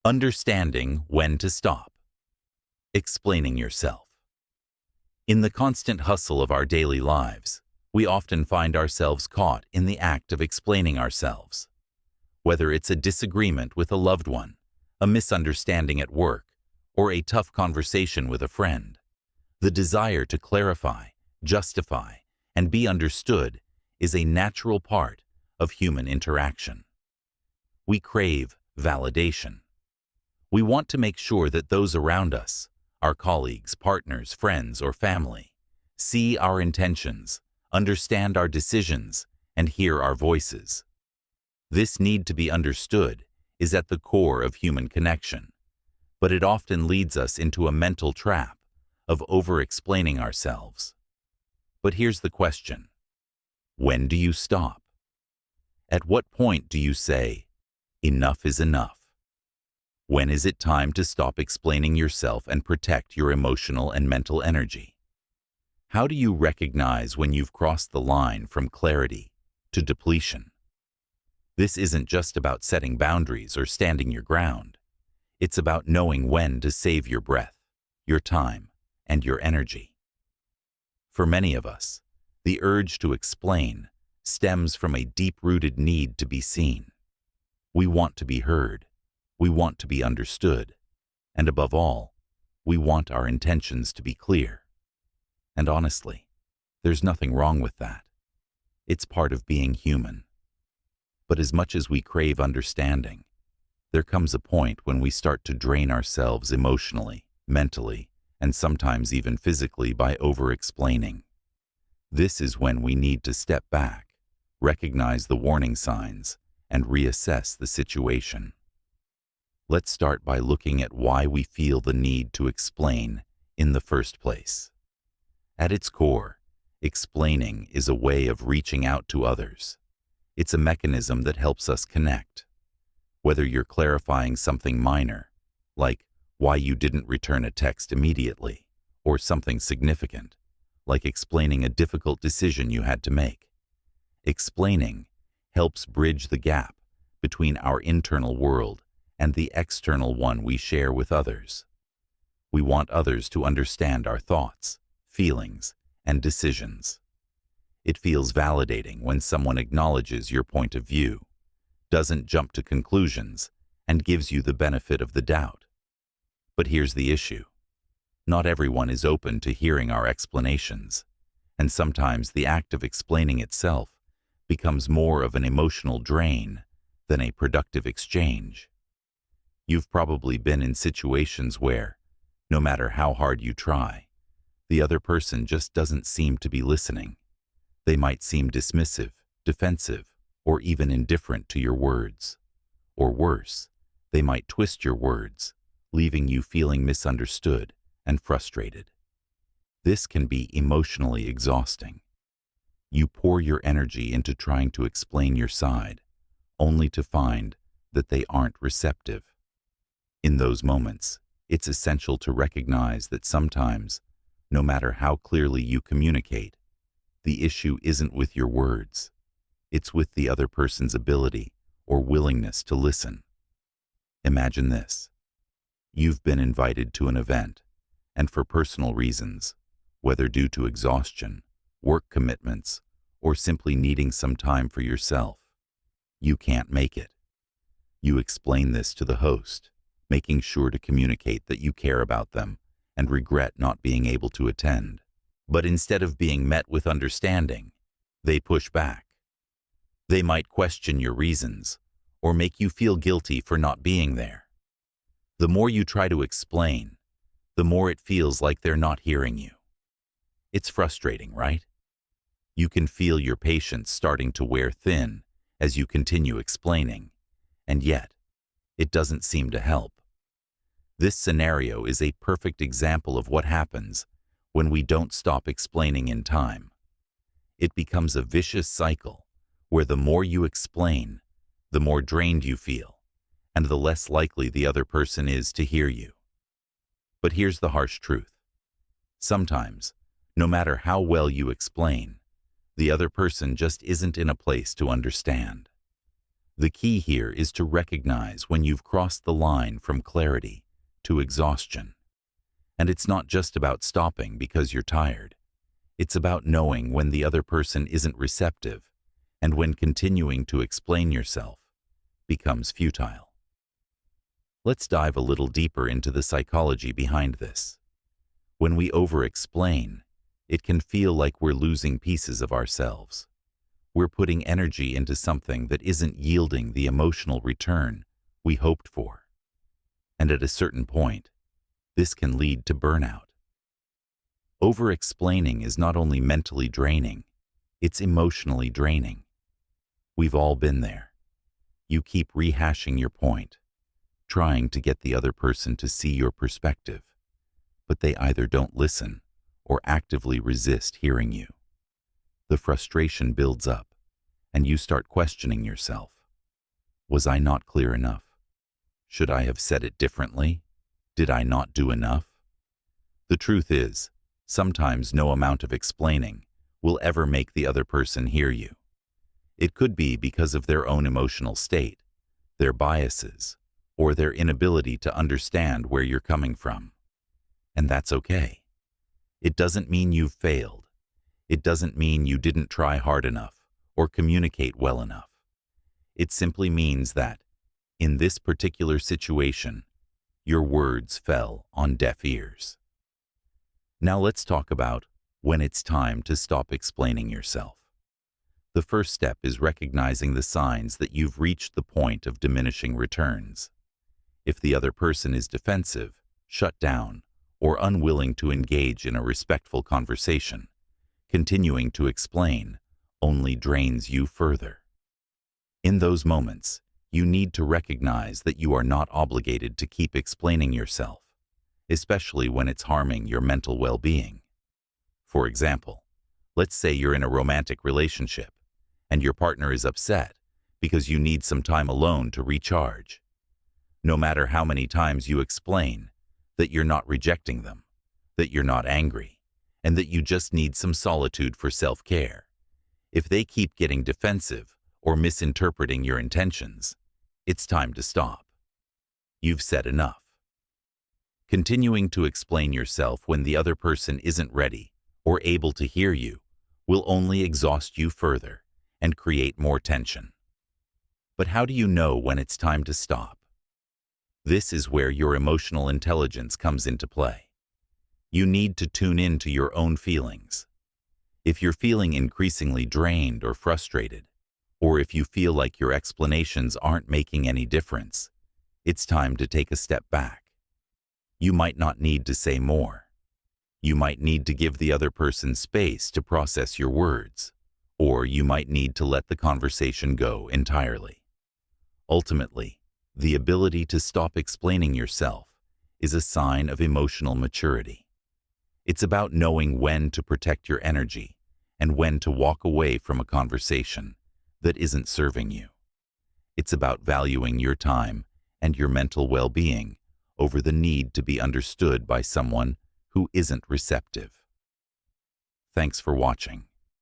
Understanding when to stop. Explaining yourself. In the constant hustle of our daily lives, we often find ourselves caught in the act of explaining ourselves. Whether it's a disagreement with a loved one, a misunderstanding at work, or a tough conversation with a friend, the desire to clarify, justify, and be understood is a natural part of human interaction. We crave validation. We want to make sure that those around us, our colleagues, partners, friends, or family, see our intentions, understand our decisions, and hear our voices. This need to be understood is at the core of human connection, but it often leads us into a mental trap of over-explaining ourselves. But here's the question: when do you stop? At what point do you say, enough is enough? When is it time to stop explaining yourself and protect your emotional and mental energy? How do you recognize when you've crossed the line from clarity to depletion? This isn't just about setting boundaries or standing your ground. It's about knowing when to save your breath, your time, and your energy. For many of us, the urge to explain stems from a deep-rooted need to be seen. We want to be heard. We want to be understood, and above all, we want our intentions to be clear. And honestly, there's nothing wrong with that. It's part of being human. But as much as we crave understanding, there comes a point when we start to drain ourselves emotionally, mentally, and sometimes even physically by over-explaining. This is when we need to step back, recognize the warning signs, and reassess the situation. Let's start by looking at why we feel the need to explain in the first place. At its core, explaining is a way of reaching out to others. It's a mechanism that helps us connect. Whether you're clarifying something minor, like why you didn't return a text immediately, or something significant, like explaining a difficult decision you had to make. Explaining helps bridge the gap between our internal world and the external one we share with others. We want others to understand our thoughts, feelings, and decisions. It feels validating when someone acknowledges your point of view, doesn't jump to conclusions, and gives you the benefit of the doubt. But here's the issue. Not everyone is open to hearing our explanations, and sometimes the act of explaining itself becomes more of an emotional drain than a productive exchange. You've probably been in situations where, no matter how hard you try, the other person just doesn't seem to be listening. They might seem dismissive, defensive, or even indifferent to your words. Or worse, they might twist your words, leaving you feeling misunderstood and frustrated. This can be emotionally exhausting. You pour your energy into trying to explain your side, only to find that they aren't receptive. In those moments, it's essential to recognize that sometimes, no matter how clearly you communicate, the issue isn't with your words. It's with the other person's ability or willingness to listen. Imagine this. You've been invited to an event, and for personal reasons, whether due to exhaustion, work commitments, or simply needing some time for yourself, you can't make it. You explain this to the host, making sure to communicate that you care about them and regret not being able to attend. But instead of being met with understanding, they push back. They might question your reasons or make you feel guilty for not being there. The more you try to explain, the more it feels like they're not hearing you. It's frustrating, right? You can feel your patience starting to wear thin as you continue explaining, and yet, it doesn't seem to help. This scenario is a perfect example of what happens when we don't stop explaining in time. It becomes a vicious cycle where the more you explain, the more drained you feel, and the less likely the other person is to hear you. But here's the harsh truth. Sometimes, no matter how well you explain, the other person just isn't in a place to understand. The key here is to recognize when you've crossed the line from clarity to exhaustion. And it's not just about stopping because you're tired. It's about knowing when the other person isn't receptive and when continuing to explain yourself becomes futile. Let's dive a little deeper into the psychology behind this. When we over-explain, it can feel like we're losing pieces of ourselves. We're putting energy into something that isn't yielding the emotional return we hoped for. And at a certain point, this can lead to burnout. Over-explaining is not only mentally draining, it's emotionally draining. We've all been there. You keep rehashing your point, trying to get the other person to see your perspective, but they either don't listen or actively resist hearing you. The frustration builds up, and you start questioning yourself. Was I not clear enough? Should I have said it differently? Did I not do enough? The truth is, sometimes no amount of explaining will ever make the other person hear you. It could be because of their own emotional state, their biases, or their inability to understand where you're coming from. And that's okay. It doesn't mean you've failed. It doesn't mean you didn't try hard enough or communicate well enough. It simply means that, in this particular situation, your words fell on deaf ears. Now let's talk about when it's time to stop explaining yourself. The first step is recognizing the signs that you've reached the point of diminishing returns. If the other person is defensive, shut down, or unwilling to engage in a respectful conversation, continuing to explain only drains you further. In those moments, you need to recognize that you are not obligated to keep explaining yourself, especially when it's harming your mental well-being. For example, let's say you're in a romantic relationship and your partner is upset because you need some time alone to recharge. No matter how many times you explain that you're not rejecting them, that you're not angry, and that you just need some solitude for self-care, if they keep getting defensive or misinterpreting your intentions, it's time to stop. You've said enough. Continuing to explain yourself when the other person isn't ready or able to hear you will only exhaust you further and create more tension. But how do you know when it's time to stop? This is where your emotional intelligence comes into play. You need to tune in to your own feelings. If you're feeling increasingly drained or frustrated, or if you feel like your explanations aren't making any difference, it's time to take a step back. You might not need to say more. You might need to give the other person space to process your words, or you might need to let the conversation go entirely. Ultimately, the ability to stop explaining yourself is a sign of emotional maturity. It's about knowing when to protect your energy and when to walk away from a conversation that isn't serving you. It's about valuing your time and your mental well-being over the need to be understood by someone who isn't receptive. Thanks for watching.